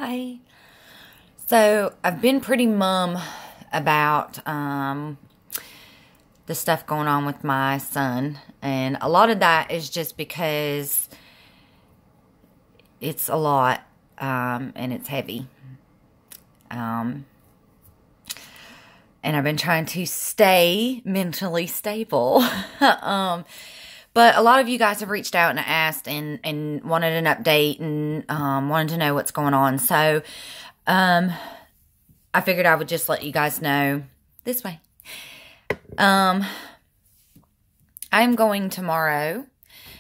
Hi. So I've been pretty mum about the stuff going on with my son, and a lot of that is just because it's a lot and it's heavy. And I've been trying to stay mentally stable. But a lot of you guys have reached out and asked and wanted an update and wanted to know what's going on. So I figured I would just let you guys know this way. I'm going tomorrow,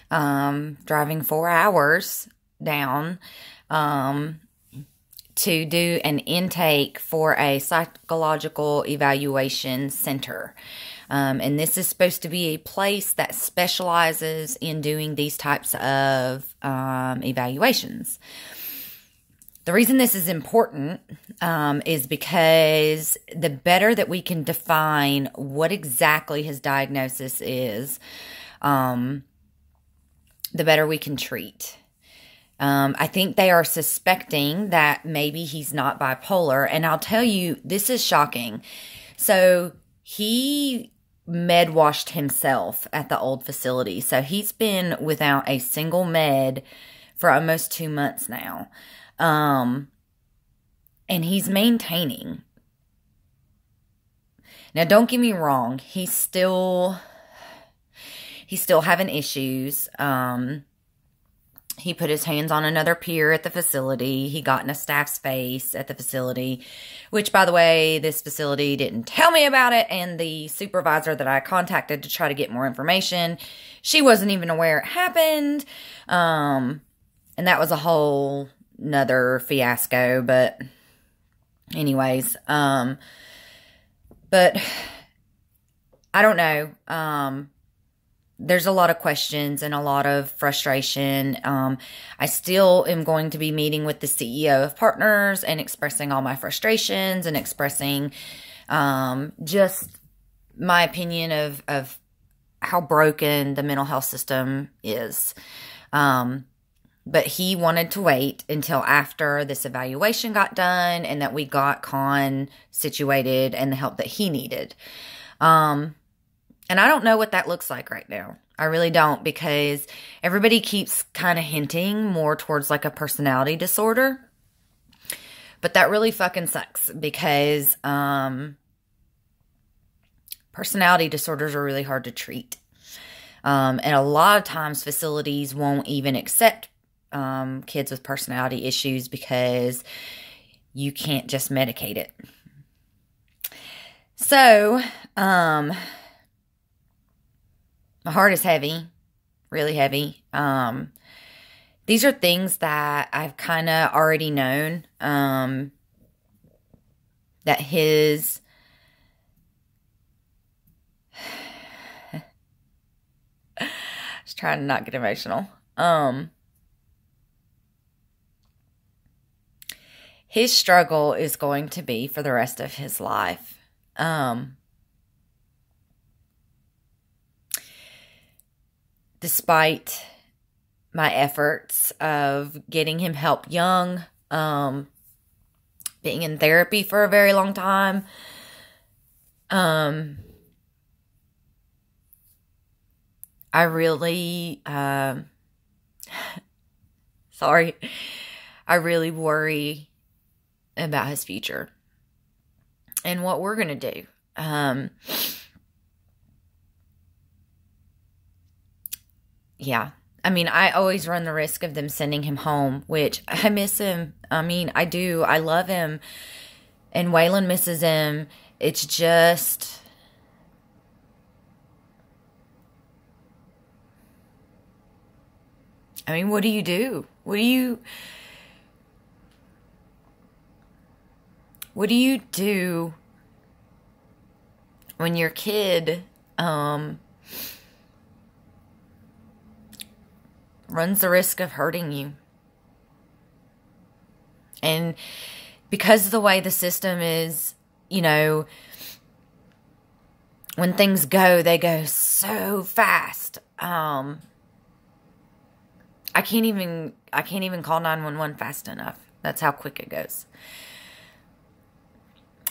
driving 4 hours down to do an intake for a psychological evaluation center. And this is supposed to be a place that specializes in doing these types of evaluations. The reason this is important is because the better that we can define what exactly his diagnosis is, the better we can treat. I think they are suspecting that maybe he's not bipolar. And I'll tell you, this is shocking. So he med washed himself at the old facility. So he's been without a single med for almost 2 months now. And he's maintaining. Now, don't get me wrong. He's still having issues. He put his hands on another peer at the facility. He got in a staff's face at the facility, which, by the way, this facility didn't tell me about it. And the supervisor that I contacted to try to get more information, she wasn't even aware it happened. And that was a whole nother fiasco. But anyways, but I don't know. There's a lot of questions and a lot of frustration. I still am going to be meeting with the CEO of Partners and expressing all my frustrations and expressing just my opinion of how broken the mental health system is. But he wanted to wait until after this evaluation got done and that we got Con situated and the help that he needed. And I don't know what that looks like right now. I really don't, because everybody keeps kind of hinting more towards like a personality disorder. But that really fucking sucks, because personality disorders are really hard to treat. And a lot of times facilities won't even accept kids with personality issues because you can't just medicate it. So, my heart is heavy, really heavy. These are things that I've kind of already known, that his, just trying to not get emotional. His struggle is going to be for the rest of his life. Despite my efforts of getting him help young, being in therapy for a very long time, I really, sorry, I really worry about his future and what we're going to do. Yeah. I mean, I always run the risk of them sending him home, which I miss him. I mean, I do. I love him. And Waylon misses him. It's just, I mean, what do you do? What do you do when your kid, runs the risk of hurting you? And because of the way the system is, you know, when things go, they go so fast. I can't even call 911 fast enough. That's how quick it goes.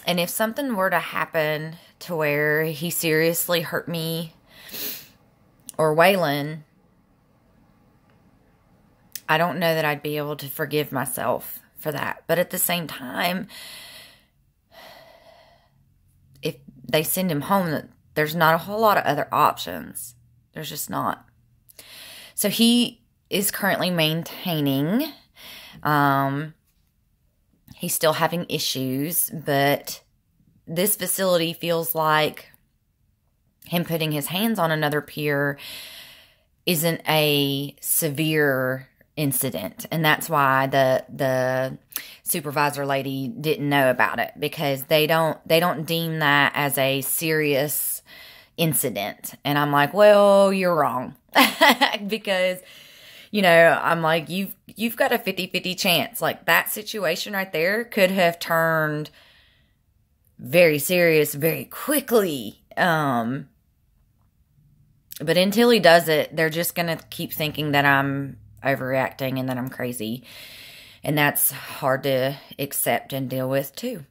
And if something were to happen to where he seriously hurt me or Waylon, I don't know that I'd be able to forgive myself for that. But at the same time, if they send him home, there's not a whole lot of other options. There's just not. So he is currently maintaining. He's still having issues, but this facility feels like him putting his hands on another peer isn't a severe incident. And that's why the supervisor lady didn't know about it, because they don't deem that as a serious incident. And I'm like, well, you're wrong. Because, you know, I'm like, you've got a 50-50 chance. Like, that situation right there could have turned very serious very quickly. But until he does it, they're just going to keep thinking that I'm overreacting and that I'm crazy. And that's hard to accept and deal with too.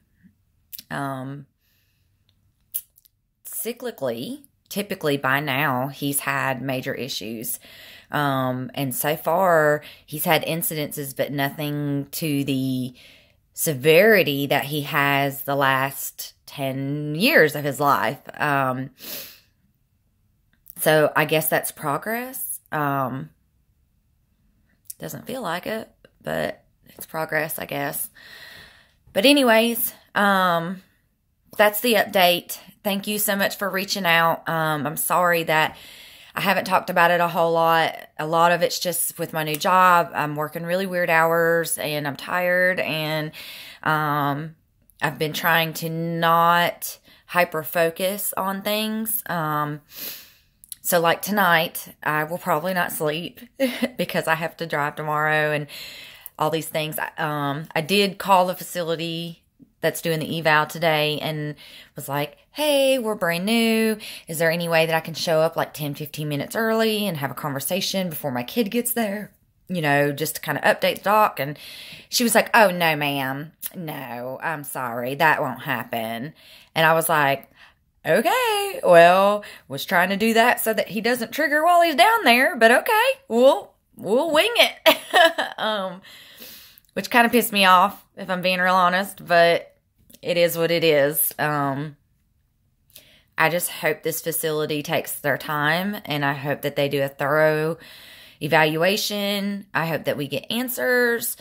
Cyclically, typically by now, he's had major issues. And so far, he's had incidences, but nothing to the severity that he has the last 10 years of his life. So I guess that's progress. Doesn't feel like it, but it's progress, I guess. But anyways, that's the update. Thank you so much for reaching out. I'm sorry that I haven't talked about it a whole lot. A lot of it's just with my new job. I'm working really weird hours and I'm tired, and I've been trying to not hyper focus on things. So like tonight, I will probably not sleep because I have to drive tomorrow and all these things. I did call the facility that's doing the eval today and was like, hey, we're brand new. Is there any way that I can show up like 10, 15 minutes early and have a conversation before my kid gets there? You know, just to kind of update the doc. And she was like, oh, no, ma'am. No, I'm sorry. That won't happen. And I was like, okay, well, was trying to do that so that he doesn't trigger while he's down there. But okay, we'll wing it. Which kind of pissed me off, if I'm being real honest, but it is what it is. I just hope this facility takes their time, and I hope that they do a thorough evaluation. I hope that we get answers.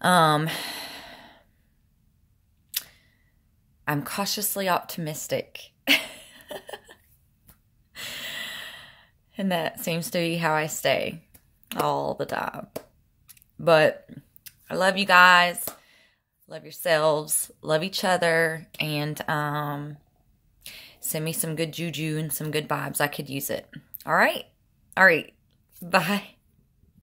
I'm cautiously optimistic. And that seems to be how I stay all the time. But I love you guys. Love yourselves. Love each other. And send me some good juju and some good vibes. I could use it. All right? All right. Bye.